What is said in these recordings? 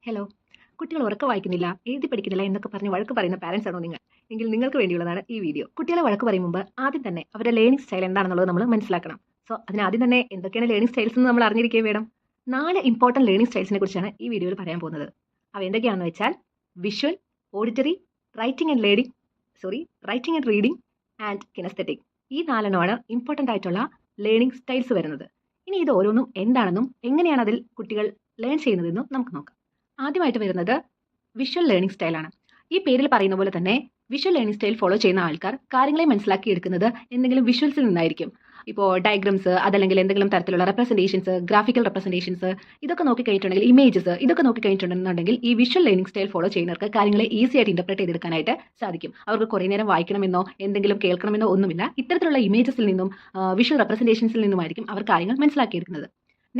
Hello. കുട്ടികൾ ഉറക്കം വായിക്കുന്നില്ല, എഴുതി പഠിക്കുന്നില്ല എന്നൊക്കെ പറഞ്ഞ് വഴക്ക് പറയുന്ന പാരൻസ് ആണോ നിങ്ങൾ? എങ്കിൽ നിങ്ങൾക്ക് വേണ്ടിയുള്ളതാണ് ഈ വീഡിയോ. കുട്ടികളെ വഴക്ക് പറയും മുമ്പ് ആദ്യം തന്നെ അവരുടെ ലേണിംഗ് സ്റ്റൈൽ എന്താണെന്നുള്ളത് നമ്മൾ മനസ്സിലാക്കണം. സോ അതിനാദ്യം തന്നെ എന്തൊക്കെയാണ് ലേണിംഗ് സ്റ്റൈൽസ് എന്ന് നമ്മൾ അറിഞ്ഞിരിക്കുകയും വേണം. 4 ഇമ്പോർട്ടന്റ് ലേണിംഗ് സ്റ്റൈൽസിനെ കുറിച്ചാണ് ഈ വീഡിയോയിൽ പറയാൻ പോകുന്നത്. അവ എന്തൊക്കെയാണെന്ന് വെച്ചാൽ visual, auditory, writing and lading writing and reading and kinaesthetic. ഈ 4 ഇമ്പോർട്ടന്റ് ആയിട്ടുള്ള ലേണിംഗ് സ്റ്റൈൽസ് വരുന്നത്. ഇനി ഇത് ഓരോന്നും എന്താണെന്നും എങ്ങനെയാണ് അതിൽ കുട്ടികൾ ലേൺ ചെയ്യുന്നതെന്നും നമുക്ക് നോക്കാം. ആദ്യമായിട്ട് വരുന്നത് വിഷ്വൽ ലേണിംഗ് സ്റ്റൈലാണ്. ഈ പേരിൽ പറയുന്ന പോലെ തന്നെ വിഷ്വൽ ലേണിംഗ് സ്റ്റൈൽ ഫോളോ ചെയ്യുന്ന ആൾക്കാർ കാര്യങ്ങളെ മനസ്സിലാക്കി എടുക്കുന്നത് എന്തെങ്കിലും വിഷ്വൽസിൽ നിന്നായിരിക്കും. ഇപ്പോൾ ഡയഗ്രംസ്, അതല്ലെങ്കിൽ എന്തെങ്കിലും തരത്തിലുള്ള റെപ്രസെൻറ്റേഷൻസ്, ഗ്രാഫിക്കൽ റെപ്രസെൻറ്റേഷൻസ്, ഇതൊക്കെ നോക്കി കഴിഞ്ഞിട്ടുണ്ടെങ്കിൽ, ഇമേജസ് ഇതൊക്കെ നോക്കി കഴിഞ്ഞിട്ടുണ്ടെന്നുണ്ടെങ്കിൽ ഈ വിഷ്വൽ ലേണിംഗ് സ്റ്റൈൽ ഫോളോ ചെയ്യുന്നവർക്ക് കാര്യങ്ങളെ ഈസി ആയിട്ട് ഇന്റർപ്രറ്റ് ചെയ്തെടുക്കാനായിട്ട് സാധിക്കും. അവർക്ക് കുറേ നേരം വായിക്കണമെന്നോ എന്തെങ്കിലും കേൾക്കണമെന്നോ ഒന്നുമില്ല. ഇത്തരത്തിലുള്ള ഇമേജസിൽ നിന്നും വിഷ്വൽ റെപ്രസെൻറ്റേഷൻസിൽ നിന്നുമായിരിക്കും അവർ കാര്യങ്ങൾ മനസ്സിലാക്കിയെടുക്കുന്നത്.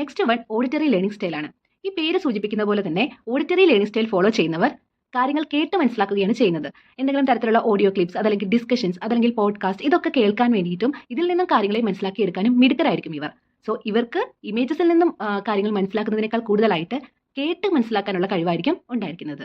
നെക്സ്റ്റ് വൺ ഓഡിറ്ററി ലേണിംഗ് സ്റ്റൈലാണ്. ഈ പേര് സൂചിപ്പിക്കുന്ന പോലെ തന്നെ ഓഡിറ്ററി ലേണിംഗ് സ്റ്റൈൽ ഫോളോ ചെയ്യുന്നവർ കാര്യങ്ങൾ കേട്ട് മനസ്സിലാക്കുകയാണ് ചെയ്യുന്നത്. എന്തെങ്കിലും തരത്തിലുള്ള ഓഡിയോ ക്ലിപ്സ്, അതല്ലെങ്കിൽ ഡിസ്കഷൻസ്, അതല്ലെങ്കിൽ പോഡ്കാസ്റ്റ്, ഇതൊക്കെ കേൾക്കാൻ വേണ്ടിയിട്ടും ഇതിൽ നിന്നും കാര്യങ്ങളെ മനസ്സിലാക്കിയെടുക്കാനും മിടുക്കരായിരിക്കും ഇവർ. സോ ഇവർക്ക് ഇമേജസിൽ നിന്നും കാര്യങ്ങൾ മനസ്സിലാക്കുന്നതിനേക്കാൾ കൂടുതലായിട്ട് കേട്ട് മനസ്സിലാക്കാനുള്ള കഴിവായിരിക്കും ഉണ്ടായിരിക്കുന്നത്.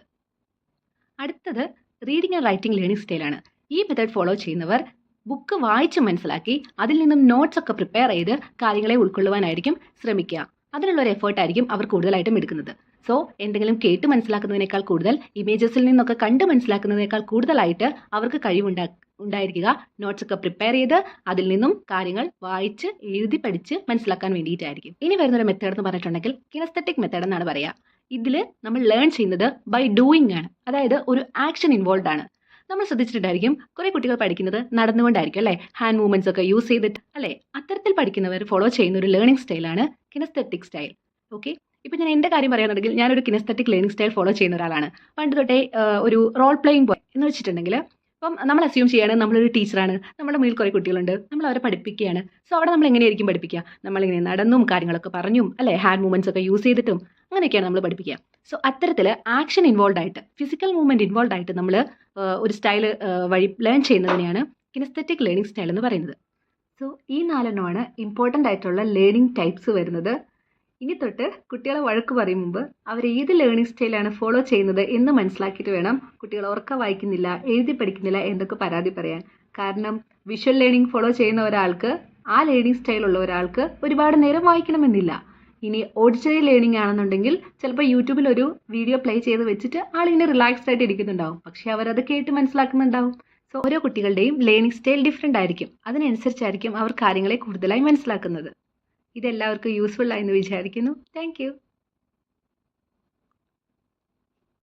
അടുത്തത് റീഡിംഗ് ആൻഡ് റൈറ്റിംഗ് ലേണിംഗ് സ്റ്റൈലാണ്. ഈ മെത്തേഡ് ഫോളോ ചെയ്യുന്നവർ ബുക്ക് വായിച്ച് മനസ്സിലാക്കി അതിൽ നിന്നും നോട്ട്സ് ഒക്കെ പ്രിപ്പയർ ചെയ്ത് കാര്യങ്ങളെ ഉൾക്കൊള്ളുവാനായിരിക്കും ശ്രമിക്കുക. അതിനുള്ള ഒരു എഫേർട്ടായിരിക്കും അവർ കൂടുതലായിട്ടും എടുക്കുന്നത്. സോ എന്തെങ്കിലും കേട്ട് മനസ്സിലാക്കുന്നതിനേക്കാൾ കൂടുതൽ ഇമേജസിൽ നിന്നൊക്കെ കണ്ട് മനസ്സിലാക്കുന്നതിനേക്കാൾ കൂടുതലായിട്ട് അവർക്ക് കഴിവുണ്ടായിരിക്കുക നോട്ട്സ് ഒക്കെ പ്രിപ്പയർ ചെയ്ത് അതിൽ നിന്നും കാര്യങ്ങൾ വായിച്ച് എഴുതി പഠിച്ച് മനസ്സിലാക്കാൻ വേണ്ടിയിട്ടായിരിക്കും. ഇനി വരുന്നൊരു മെത്തേഡ് എന്ന് പറഞ്ഞിട്ടുണ്ടെങ്കിൽ കിനസ്തെറ്റിക് മെത്തേഡ് എന്നാണ് പറയുക. ഇതിൽ നമ്മൾ ലേൺ ചെയ്യുന്നത് ബൈ ഡൂയിങ് ആണ്. അതായത് ഒരു ആക്ഷൻ ഇൻവോൾവ് ആണ്. നമ്മൾ ശ്രദ്ധിച്ചിട്ടുണ്ടായിരിക്കും കുറെ കുട്ടികൾ പഠിക്കുന്നത് നടന്നുകൊണ്ടായിരിക്കും അല്ലേ, ഹാൻഡ് മൂവ്മെന്റ്സ് ഒക്കെ യൂസ് ചെയ്തിട്ട് അല്ലേ. അത്തരത്തിൽ പഠിക്കുന്നവർ ഫോളോ ചെയ്യുന്ന ഒരു ലേണിംഗ് സ്റ്റൈലാണ് കിനസ്തെറ്റിക് സ്റ്റൈൽ. ഓക്കെ, ഇപ്പം ഞാൻ എൻ്റെ കാര്യം പറയുകയാണെന്നുണ്ടെങ്കിൽ ഞാനൊരു കിനസ്തെറ്റിക് ലേണിംഗ് സ്റ്റൈൽ ഫോളോ ചെയ്യുന്ന ഒരാളാണ്. പണ്ട് തൊട്ടേ ഒരു റോൾ പ്ലേയിങ് പോലെ എന്ന് വെച്ചിട്ടുണ്ടെങ്കിൽ, ഇപ്പം നമ്മൾ അസ്യൂം ചെയ്യാണ് നമ്മളൊരു ടീച്ചറാണ്, നമ്മുടെ മുന്നിൽ കുറേ കുട്ടികളുണ്ട്, നമ്മൾ അവരെ പഠിപ്പിക്കുകയാണ്. സോ അവിടെ നമ്മൾ എങ്ങനെയായിരിക്കും പഠിപ്പിക്കുക? നമ്മളിങ്ങനെ നടന്നും കാര്യങ്ങളൊക്കെ പറഞ്ഞും അല്ലേ, ഹാൻഡ് മൂവ്മെന്റ്സ് ഒക്കെ യൂസ് ചെയ്തിട്ടും അങ്ങനെയൊക്കെയാണ് നമ്മൾ പഠിപ്പിക്കുക. സോ അത്തരത്തിൽ ആക്ഷൻ ഇൻവോൾവ് ആയിട്ട്, ഫിസിക്കൽ മൂവ്മെന്റ് ഇൻവോൾവ് ആയിട്ട് നമ്മൾ ഒരു സ്റ്റൈൽ വഴി ലേൺ ചെയ്യുന്നതിനെയാണ് കിനസ്തെറ്റിക് ലേണിംഗ് സ്റ്റൈൽ എന്ന് പറയുന്നത്. സോ ഈ 4 ഇമ്പോർട്ടൻ്റ് ആയിട്ടുള്ള ലേണിംഗ് ടൈപ്സ് വരുന്നത്. ഇനി തൊട്ട് കുട്ടികളെ വഴക്ക് പറയും മുമ്പ് അവർ ഏത് ലേണിംഗ് സ്റ്റൈലാണ് ഫോളോ ചെയ്യുന്നത് എന്ന് മനസ്സിലാക്കിയിട്ട് വേണം കുട്ടികൾ ഉറക്കം വായിക്കുന്നില്ല, എഴുതി പഠിക്കുന്നില്ല എന്നൊക്കെ പരാതി പറയാൻ. കാരണം വിഷ്വൽ ലേണിംഗ് ഫോളോ ചെയ്യുന്ന ഒരാൾക്ക്, ആ ലേണിംഗ് സ്റ്റൈലുള്ള ഒരാൾക്ക് ഒരുപാട് നേരം വായിക്കണമെന്നില്ല. ഇനി ഓഡിറ്ററി ലേണിംഗ് ആണെന്നുണ്ടെങ്കിൽ ചിലപ്പോൾ യൂട്യൂബിൽ ഒരു വീഡിയോ പ്ലേ ചെയ്ത് വെച്ചിട്ട് ആളിങ്ങനെ റിലാക്സ്ഡ് ആയിട്ട് ഇരിക്കുന്നുണ്ടാവും, പക്ഷെ അവരത് കേട്ട് മനസ്സിലാക്കുന്നുണ്ടാവും. സോ ഓരോ കുട്ടികളുടെയും ലേണിംഗ് സ്റ്റൈൽ ഡിഫറെൻ്റ് ആയിരിക്കും. അതിനനുസരിച്ചായിരിക്കും അവർ കാര്യങ്ങളെ കൂടുതലായി മനസ്സിലാക്കുന്നത്. ഇതെല്ലാവർക്കും യൂസ്ഫുൾ ആയെന്ന് വിചാരിക്കുന്നു. Thank you.